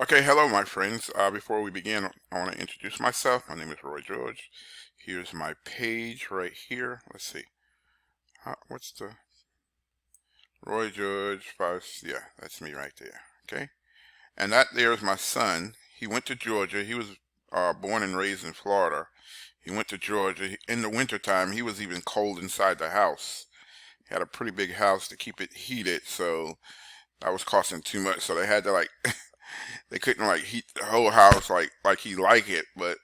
Okay, hello, my friends. Before we begin, I want to introduce myself. My name is Roy George. Here's my page right here. Let's see. What's the Roy George five? Yeah, that's me right there. Okay, and that there is my son. He went to Georgia. He was born and raised in Florida. He went to Georgia in the wintertime. He was even cold inside the house. He had a pretty big house to keep it heated, so that was costing too much. So they had to like they couldn't like heat the whole house like he liked it, but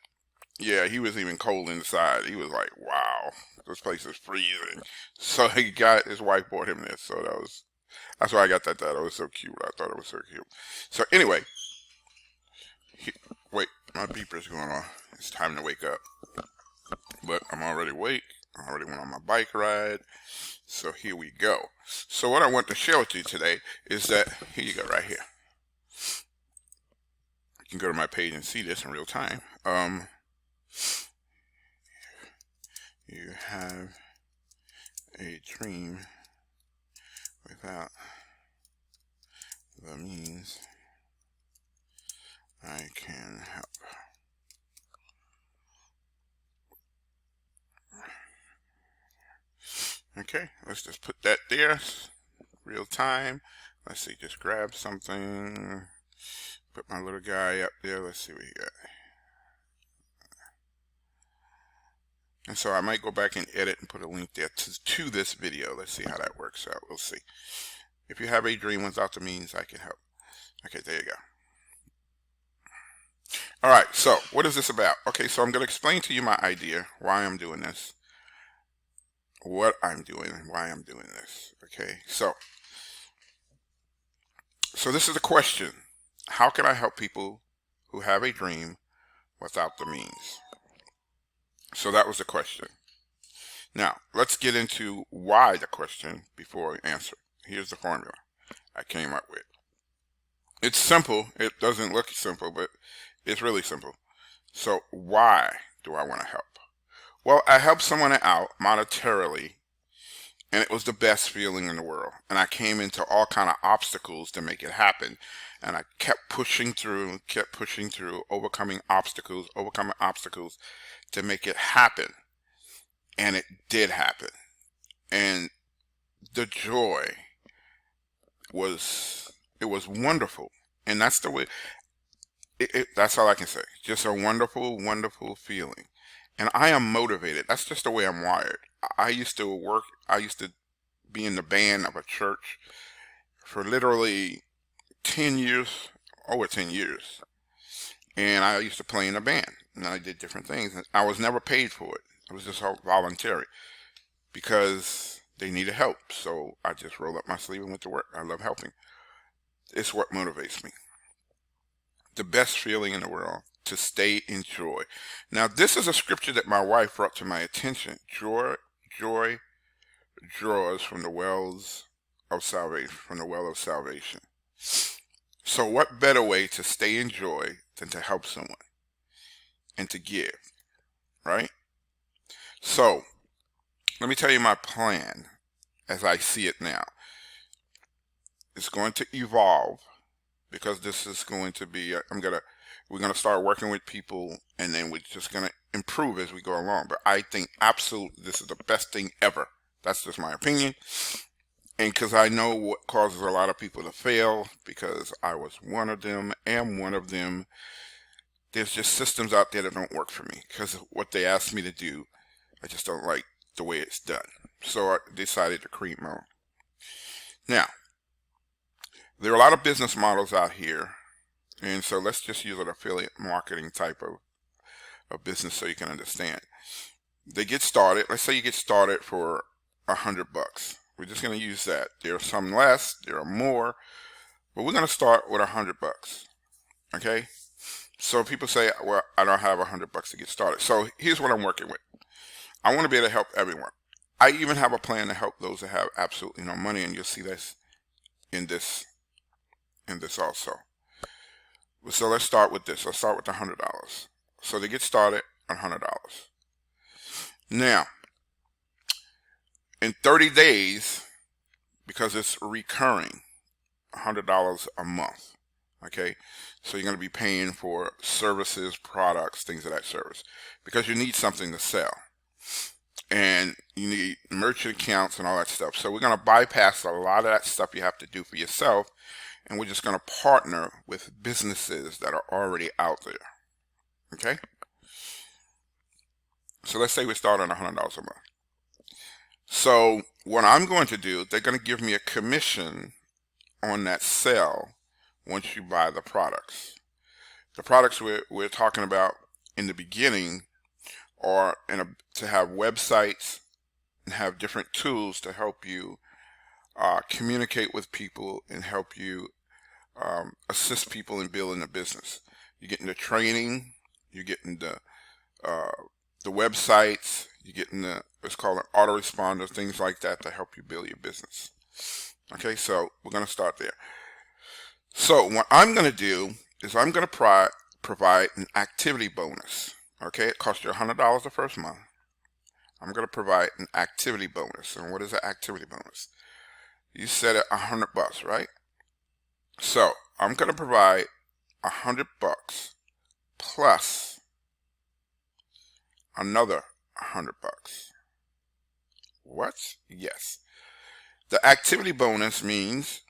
yeah, he was even cold inside. He was like, "Wow, this place is freezing." So his wife bought him this. So that's why I got that. That was so cute. I thought it was so cute. So anyway, he, wait, my beeper's going off. It's time to wake up. But I'm already awake. I already went on my bike ride. So here we go. So what I want to share with you today is that here you go, right here. You can go to my page and see this in real time. You have a dream without the means. I can help. Okay, let's just put that there. Real time. Let's see, just grab something. Put my little guy up there. Let's see what he got. And so I might go back and edit and put a link there to this video. Let's see how that works out. We'll see. If you have a dream without the means, I can help. Okay, there you go. All right, so what is this about? Okay, so I'm going to explain to you my idea, why I'm doing this, what I'm doing, and why I'm doing this. Okay, so this is the question. How can I help people who have a dream without the means? So that was the question. Now, let's get into why the question before we answer. Here's the formula I came up with. It's simple. It doesn't look simple, but it's really simple. So why do I want to help? Well, I helped someone out monetarily, and it was the best feeling in the world. And I came into all kind of obstacles to make it happen. And I kept pushing through, overcoming obstacles to make it happen. And it did happen. And the joy it was wonderful. And that's the way, that's all I can say. Just a wonderful, wonderful feeling. And I am motivated. That's just the way I'm wired. I used to be in the band of a church for literally 10 years, over 10 years. And I used to play in a band. And I did different things. And I was never paid for it. It was just all voluntary because they needed help. So I just rolled up my sleeve and went to work. I love helping. It's what motivates me. The best feeling in the world, to stay in joy. Now, this is a scripture that my wife brought to my attention. Joy draws from the wells of salvation, from the well of salvation. So what better way to stay in joy than to help someone and to give, right? So let me tell you my plan as I see it now. It's going to evolve because this is going to be, we're going to start working with people, and then we're just going to improve as we go along. But I think absolutely this is the best thing ever. That's just my opinion. And because I know what causes a lot of people to fail, because I was one of them, am one of them. There's just systems out there that don't work for me because what they asked me to do, I just don't like the way it's done. So I decided to create my own. Now, there are a lot of business models out here, and so let's just use an affiliate marketing type of business so you can understand. They get started. Let's say you get started for $100. We're just going to use that. There are some less, there are more, but we're going to start with $100. Okay? So people say, well, I don't have $100 to get started. So here's what I'm working with. I want to be able to help everyone. I even have a plan to help those that have absolutely no money, and you'll see this in this also. So let's start with this. Let's start with the $100. So they get started on $100. Now, in 30 days, because it's recurring, $100 a month. Okay, so you're going to be paying for services, products, things of that service, because you need something to sell, and you need merchant accounts and all that stuff. So we're going to bypass a lot of that stuff you have to do for yourself, and we're just going to partner with businesses that are already out there. Okay, so let's say we start on $100 a month. So what I'm going to do, they're going to give me a commission on that sale once you buy the products. The products we're talking about in the beginning are to have websites and have different tools to help you communicate with people and help you assist people in building a business. You're getting the training, you're getting the websites, you're getting it's called an autoresponder, things like that to help you build your business. Okay, so we're going to start there. So what I'm going to do is I'm going to provide an activity bonus. Okay, it costs you $100 the first month. I'm going to provide an activity bonus. And what is an activity bonus? You set it $100, right? So I'm going to provide $100 plus another $100. What? Yes. The activity bonus means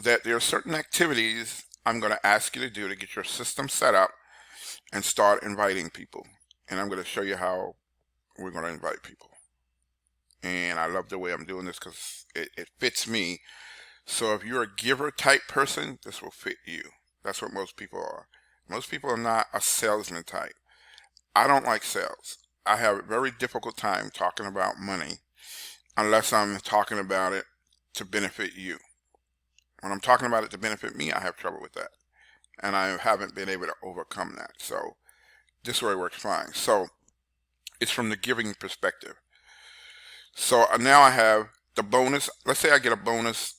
that there are certain activities I'm going to ask you to do to get your system set up and start inviting people. And I'm going to show you how we're going to invite people. And I love the way I'm doing this because it fits me. So if you're a giver type person, this will fit you. That's what most people are. Most people are not a salesman type. I don't like sales. I have a very difficult time talking about money unless I'm talking about it to benefit you. When I'm talking about it to benefit me, I have trouble with that. And I haven't been able to overcome that. So this way works fine. So it's from the giving perspective. So now I have the bonus. Let's say I get a bonus.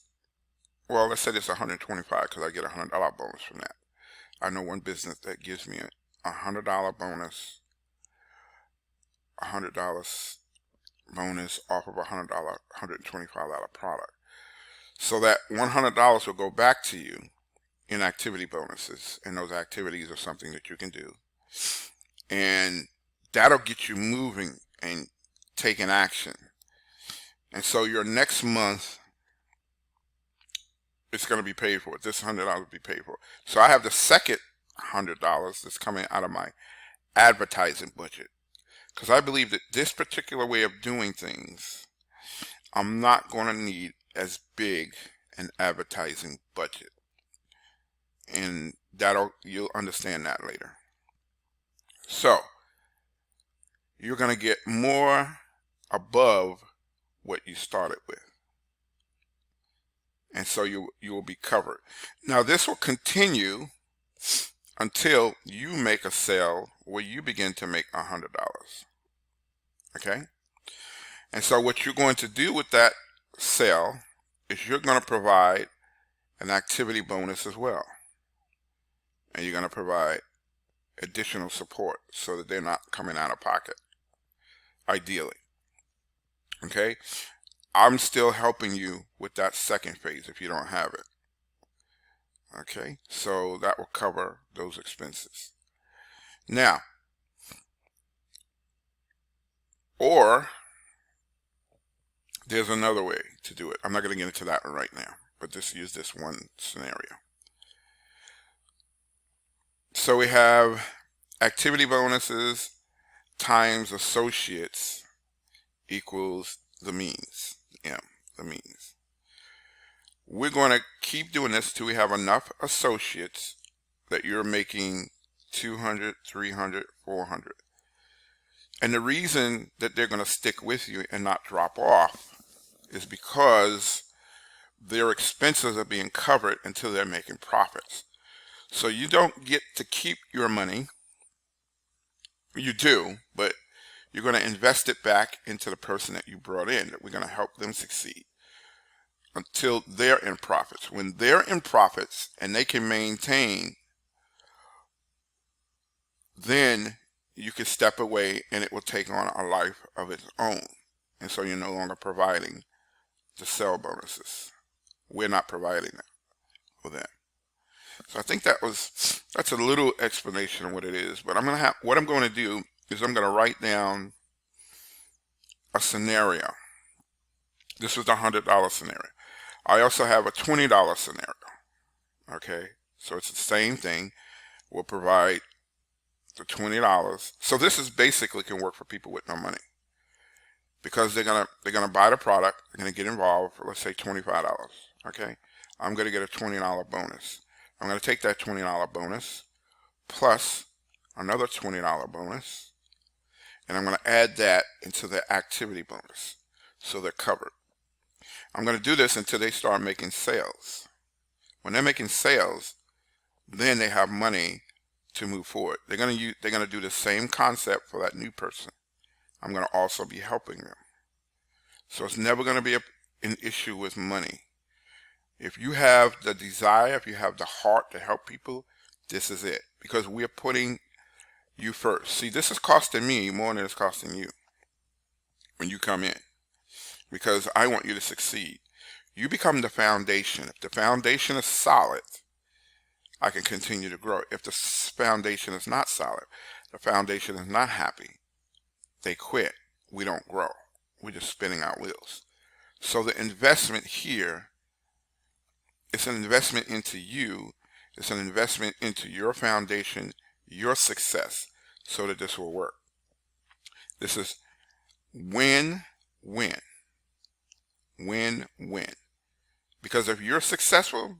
Well, let's say it's $125 because I get a $100 bonus from that. I know one business that gives me a $100 bonus, $100 bonus off of a $125 product. So that $100 will go back to you in activity bonuses, and those activities are something that you can do. And that'll get you moving and taking action. And so your next month, it's going to be paid for. This $100 will be paid for. So I have the second $100 that's coming out of my advertising budget. Because I believe that this particular way of doing things, I'm not going to need as big an advertising budget. And you'll understand that later. So you're going to get more above what you started with. And so you will be covered. Now this will continue until you make a sale where you begin to make $100. Okay? And so what you're going to do with that sale is you're going to provide an activity bonus as well. And you're going to provide additional support so that they're not coming out of pocket, ideally. Okay? I'm still helping you with that second phase if you don't have it. Okay? So that will cover those expenses. Now, or there's another way to do it. I'm not going to get into that one right now, but just use this one scenario. So we have activity bonuses times associates equals the means. Yeah, the means. We're going to keep doing this till we have enough associates that you're making 200, 300, 400. And the reason that they're going to stick with you and not drop off is because their expenses are being covered until they're making profits. So you don't get to keep your money. You do, but you're going to invest it back into the person that you brought in, that we're going to help them succeed until they're in profits. When they're in profits and they can maintain, then you can step away and it will take on a life of its own. And so you're no longer providing the sale bonuses. We're not providing that for them. So I think that's a little explanation of what it is. But what I'm going to do is I'm going to write down a scenario. This was the $100 scenario. I also have a $20 scenario. Okay, so it's the same thing. We'll provide the $20. So this is basically can work for people with no money because they're gonna buy the product. They're gonna get involved for, let's say, $25. Okay, I'm gonna get a $20 bonus. I'm gonna take that $20 bonus plus another $20 bonus, and I'm gonna add that into the activity bonus, so they're covered. I'm gonna do this until they start making sales. When they're making sales, then they have money to move forward. They're gonna do the same concept for that new person. I'm gonna also be helping them. So it's never gonna be an issue with money. If you have the desire, if you have the heart to help people, this is it. Because we are putting you first. See, this is costing me more than it's costing you when you come in. Because I want you to succeed. You become the foundation. If the foundation is solid, I can continue to grow. If the foundation is not solid, the foundation is not happy, they quit. We don't grow. We're just spinning our wheels. So the investment here is an investment into you. It's an investment into your foundation, your success, so that this will work. This is win-win. Win-win. Because if you're successful,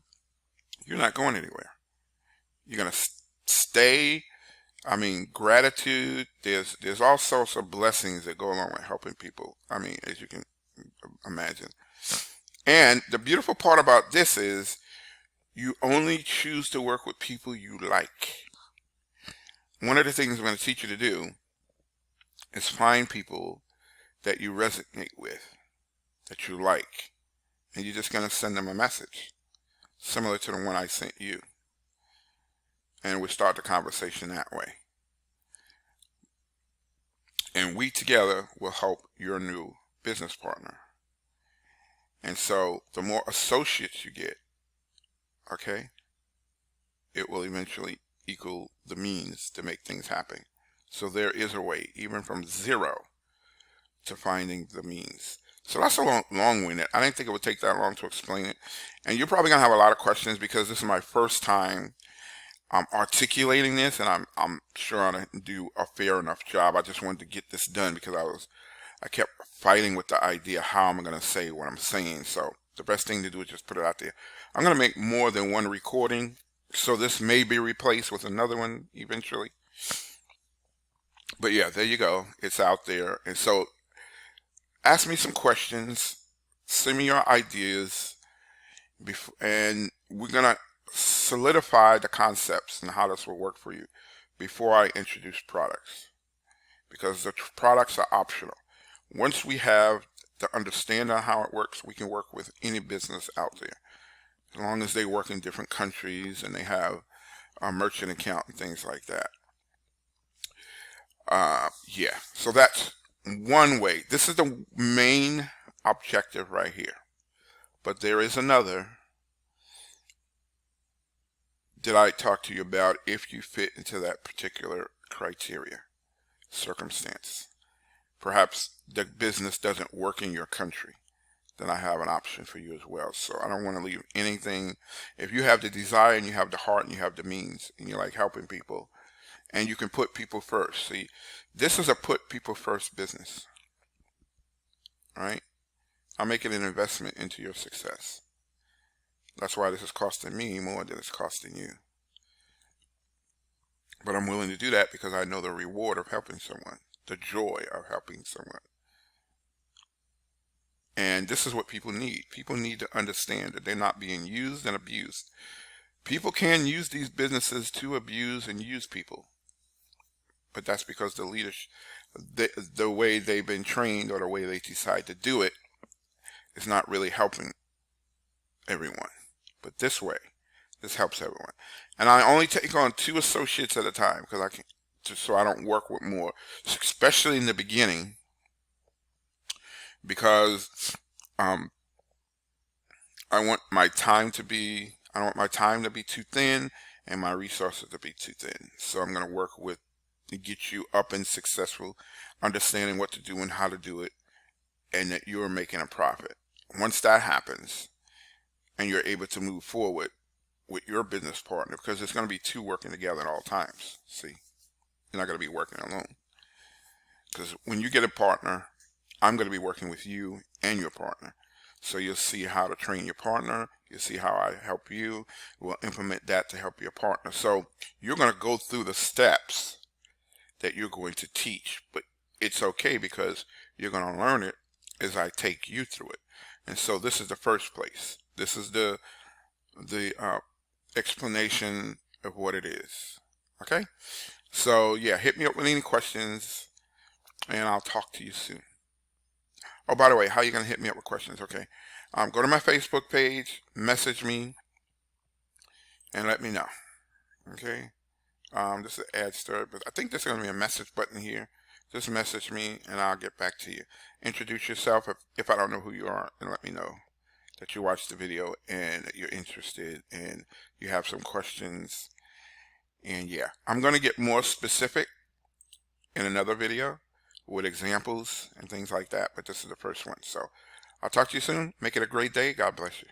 you're not going anywhere. You're going to stay. I mean, gratitude, there's all sorts of blessings that go along with helping people. I mean, as you can imagine. And the beautiful part about this is you only choose to work with people you like. One of the things I'm going to teach you to do is find people that you resonate with, that you like, and you're just going to send them a message similar to the one I sent you. And we start the conversation that way. And we together will help your new business partner. And so the more associates you get, okay, it will eventually equal the means to make things happen. So there is a way, even from zero, to finding the means. So that's a long-winded. I didn't think it would take that long to explain it. And you're probably going to have a lot of questions because this is my first time articulating this, and I'm sure I didn't do a fair enough job. I just wanted to get this done because I kept fighting with the idea how I'm going to say what I'm saying. So the best thing to do is just put it out there. I'm going to make more than one recording, so this may be replaced with another one eventually. But yeah, there you go. It's out there. And so ask me some questions, send me your ideas, and we're going to solidify the concepts and how this will work for you before I introduce products, because the products are optional. Once we have the understanding of how it works, we can work with any business out there, as long as they work in different countries and they have a merchant account and things like that. Yeah, so that's one way. This is the main objective right here, but there is another that I talk to you about if you fit into that particular criteria, circumstance. Perhaps the business doesn't work in your country, then I have an option for you as well. So I don't want to leave anything. If you have the desire and you have the heart and you have the means and you like helping people and you can put people first. See, this is a put people first business. All right? I'm making an investment into your success. That's why this is costing me more than it's costing you. But I'm willing to do that because I know the reward of helping someone, the joy of helping someone. And this is what people need. People need to understand that they're not being used and abused. People can use these businesses to abuse and use people. But that's because the leadership, the way they've been trained or the way they decide to do it is not really helping everyone. But this way, this helps everyone. And I only take on 2 associates at a time because I can, just so I don't work with more, especially in the beginning, because I want my time to be, I don't want my time to be too thin and my resources to be too thin. So I'm going to work with to get you up and successful, understanding what to do and how to do it, and that you're making a profit. Once that happens and you're able to move forward with your business partner, because it's going to be two working together at all times. See, you're not going to be working alone. Because when you get a partner, I'm going to be working with you and your partner. So you'll see how to train your partner. You'll see how I help you. We'll implement that to help your partner. So you're going to go through the steps that you're going to teach, but it's okay because you're going to learn it as I take you through it. And so this is the first place. This is the explanation of what it is. Okay? So yeah, hit me up with any questions and I'll talk to you soon. Oh, by the way, how are you going to hit me up with questions? Okay. Go to my Facebook page, message me, and let me know. Okay. This is an ad start, but I think there's going to be a message button here. Just message me and I'll get back to you. Introduce yourself if I don't know who you are, and let me know that you watched the video and that you're interested and you have some questions. And yeah, I'm going to get more specific in another video with examples and things like that, but this is the first one. So I'll talk to you soon. Make it a great day. God bless you.